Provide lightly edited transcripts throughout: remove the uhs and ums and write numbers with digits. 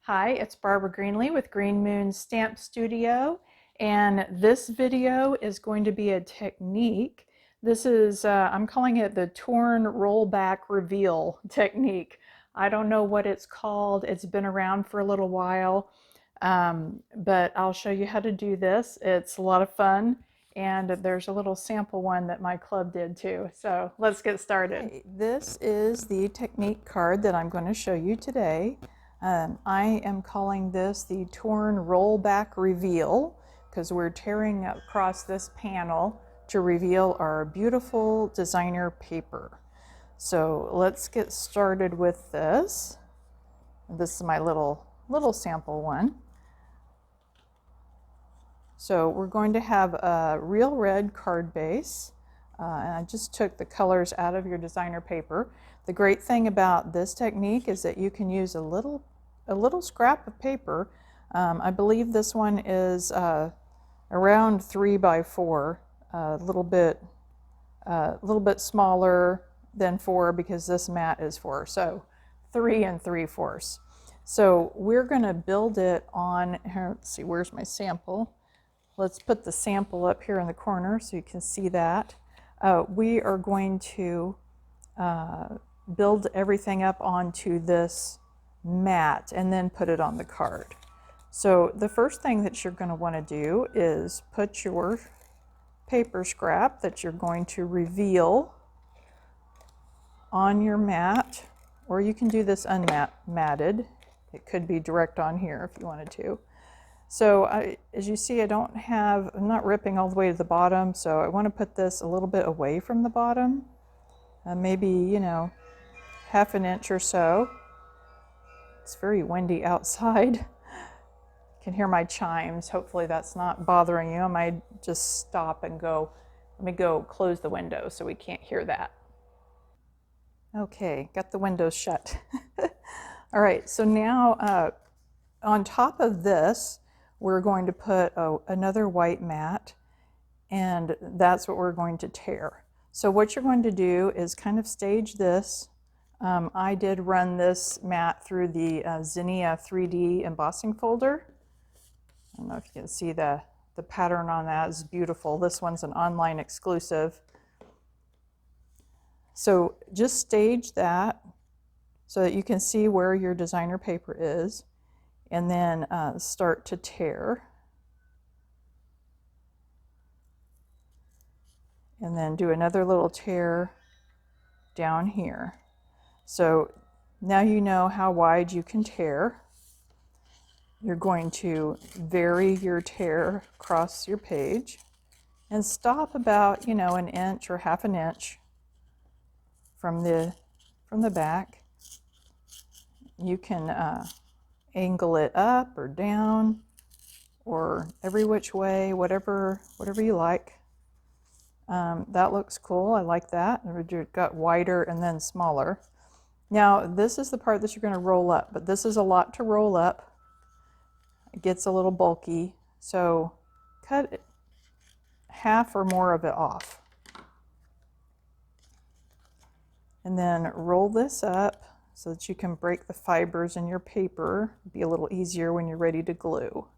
Hi, it's Barbara Greenlee with Green Moon Stamp Studio, and this video is going to be a technique. This is, I'm calling it the torn rollback reveal technique. I don't know what it's called. It's been around for a little while, but I'll show you how to do this. It's a lot of fun, and there's a little sample one that my club did too. So let's get started. Okay, this is the technique card that I'm going to show you today. I am calling this the torn rollback reveal because we're tearing across this panel to reveal our beautiful designer paper. So let's get started with this. This is my little sample one. So we're going to have a real red card base, and I just took the colors out of your designer paper. The great thing about this technique is that you can use a little scrap of paper. I believe this one is around 3 by 4, a little bit smaller than 4 because this mat is 4, so 3 3/4. So we're going to build it on here. Let's see, where's my sample? Let's put the sample up here in the corner so you can see that. We are going to build everything up onto this mat and then put it on the card. So the first thing that you're going to want to do is put your paper scrap that you're going to reveal on your mat, or you can do this unmatted. It could be direct on here if you wanted to. So as you see, I'm not ripping all the way to the bottom, so I want to put this a little bit away from the bottom, maybe, half an inch or so. It's very windy outside. You can hear my chimes. Hopefully that's not bothering you. I might just stop and go, let me go close the window so we can't hear that. Okay, got the windows shut. All right, so now on top of this, we're going to put another white mat, and that's what we're going to tear. So what you're going to do is kind of stage this. I did run this mat through the Zinnia 3D embossing folder. I don't know if you can see the pattern on that is beautiful. This one's an online exclusive. So just stage that so that you can see where your designer paper is, and then start to tear. And then do another little tear down here. So now you know how wide you can tear. You're going to vary your tear across your page and stop about, an inch or half an inch from the back. You can angle it up or down or every which way, whatever you like. That looks cool. I like that. It got wider and then smaller. Now this is the part that you're going to roll up, but this is a lot to roll up. It gets a little bulky, so cut half or more of it off. And then roll this up so that you can break the fibers in your paper. It'll be a little easier when you're ready to glue.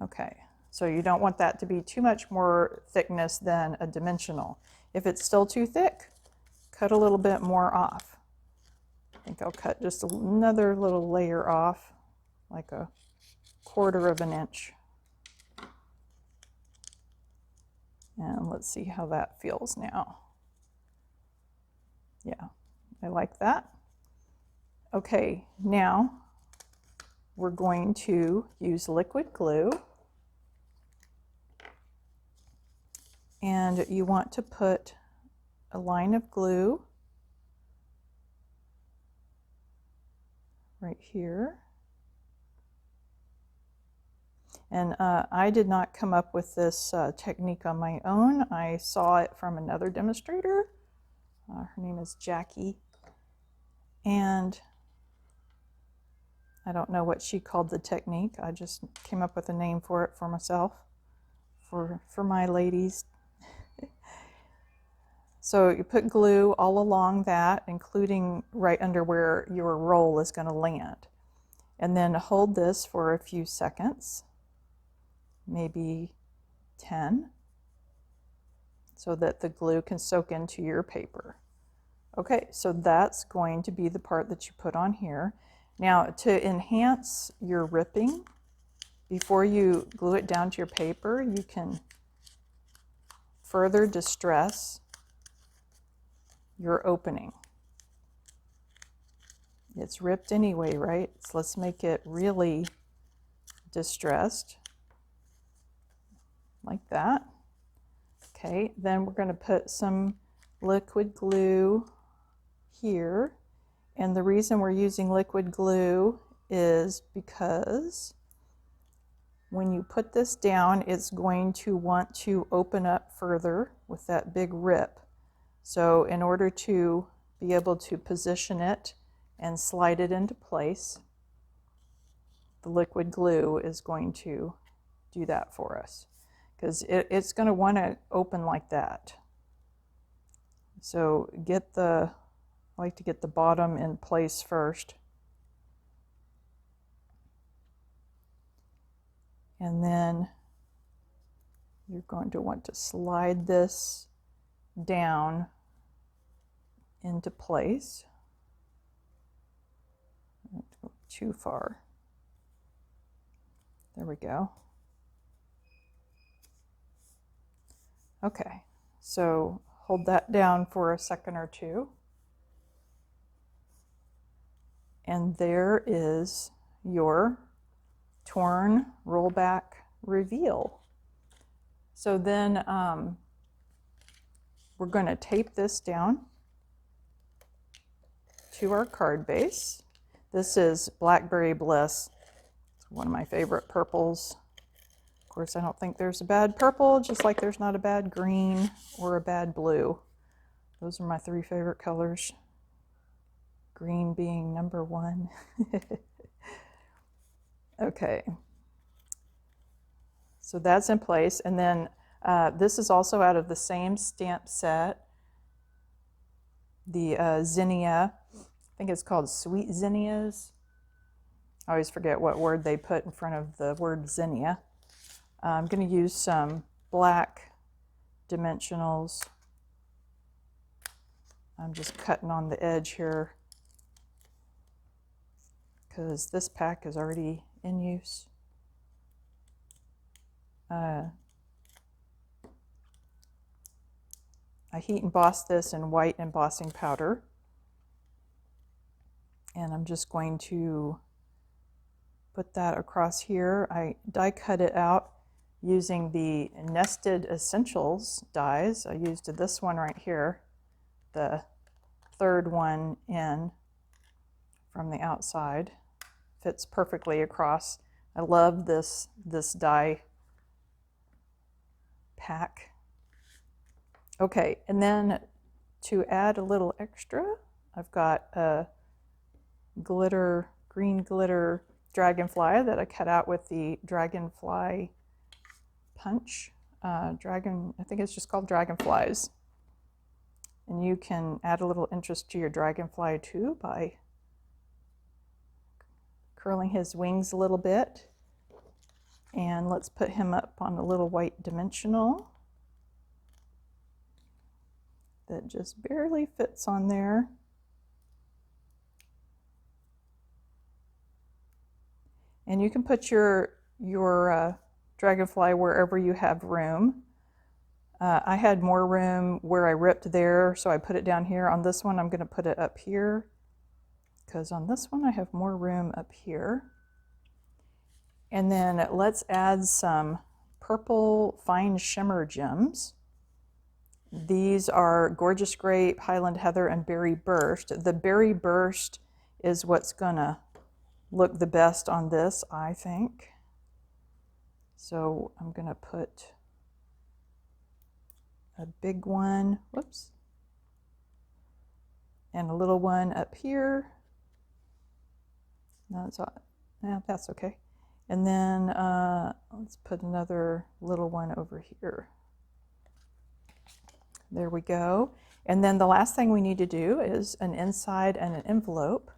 Okay, so you don't want that to be too much more thickness than a dimensional. If it's still too thick, cut a little bit more off. I think I'll cut just another little layer off, like a 1/4 of an inch. And let's see how that feels now. Yeah, I like that. Okay, now we're going to use liquid glue. And you want to put a line of glue right here. And I did not come up with this technique on my own. I saw it from another demonstrator. Her name is Jackie. And I don't know what she called the technique. I just came up with a name for it for myself, for my ladies. So you put glue all along that, including right under where your roll is going to land. And then hold this for a few seconds, maybe 10, so that the glue can soak into your paper. Okay, so that's going to be the part that you put on here. Now, to enhance your ripping, before you glue it down to your paper, you can further distress your opening. It's ripped anyway, right? So let's make it really distressed, like that. Okay, then we're going to put some liquid glue here. And the reason we're using liquid glue is because when you put this down, it's going to want to open up further with that big rip. So in order to be able to position it and slide it into place, the liquid glue is going to do that for us, because it's going to want to open like that. So I like to get the bottom in place first. And then you're going to want to slide this down into place. Don't go too far. There we go. Okay, so hold that down for a second or two. And there is your torn rollback reveal. So then we're going to tape this down to our card base. This is Blackberry Bliss. It's one of my favorite purples. Of course, I don't think there's a bad purple, just like there's not a bad green or a bad blue. Those are my three favorite colors. Green being number one. Okay. So that's in place. And then this is also out of the same stamp set. The Zinnia, I think it's called Sweet Zinnias. I always forget what word they put in front of the word Zinnia. I'm going to use some black dimensionals. I'm just cutting on the edge here because this pack is already in use. I heat emboss this in white embossing powder. And I'm just going to put that across here. I die cut it out using the Nested Essentials dies. I used this one right here, the third one in from the outside. Fits perfectly across. I love this die pack. Okay, and then to add a little extra, I've got a green glitter dragonfly that I cut out with the Dragonfly punch. I think it's just called Dragonflies. And you can add a little interest to your dragonfly too by curling his wings a little bit. And let's put him up on a little white dimensional that just barely fits on there. And you can put your dragonfly wherever you have room. I had more room where I ripped there, so I put it down here. On this one, I'm going to put it up here, because on this one I have more room up here. And then let's add some purple fine shimmer gems. These are Gorgeous Grape, Highland Heather, and Berry Burst. The Berry Burst is what's going to look the best on this, I think. So I'm going to put a big one, whoops, and a little one up here. No, that's okay. And then let's put another little one over here. There we go. And then the last thing we need to do is an inside and an envelope.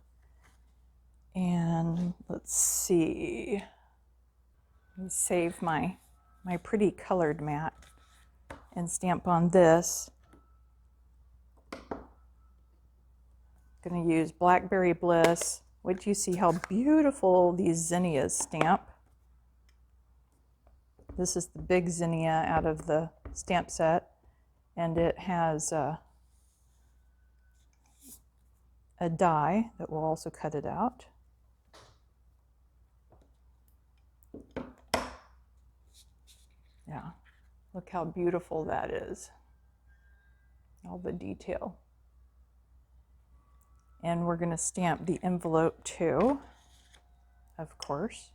And let's see, let me save my pretty colored mat and stamp on this. I'm going to use Blackberry Bliss. Wait till you see how beautiful these Zinnias stamp. This is the big Zinnia out of the stamp set, and it has a die that will also cut it out. Yeah, look how beautiful that is. All the detail. And we're going to stamp the envelope too, of course.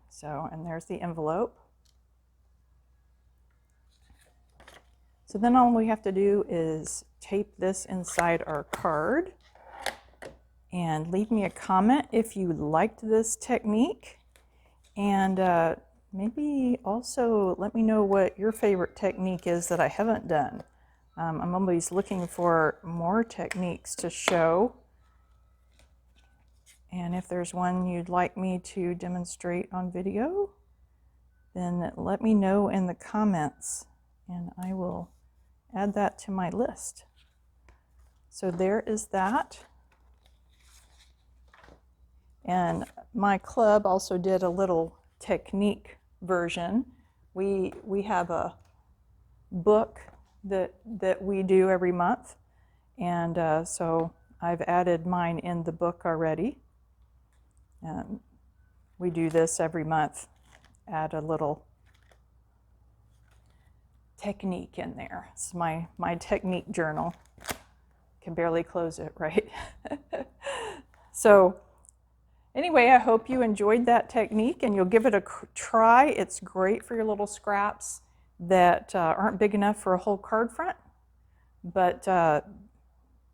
So, and there's the envelope. So then all we have to do is tape this inside our card, and leave me a comment if you liked this technique, and maybe also let me know what your favorite technique is that I haven't done. I'm always looking for more techniques to show, and if there's one you'd like me to demonstrate on video, then let me know in the comments and I will add that to my list. So there is that. And my club also did a little technique version. We have a book that we do every month, and so I've added mine in the book already. We do this every month, add a little technique in there. It's my technique journal. Can barely close it, right? So anyway, I hope you enjoyed that technique and you'll give it a try. It's great for your little scraps that aren't big enough for a whole card front, but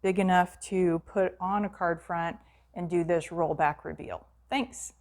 big enough to put on a card front and do this roll back reveal. Thanks.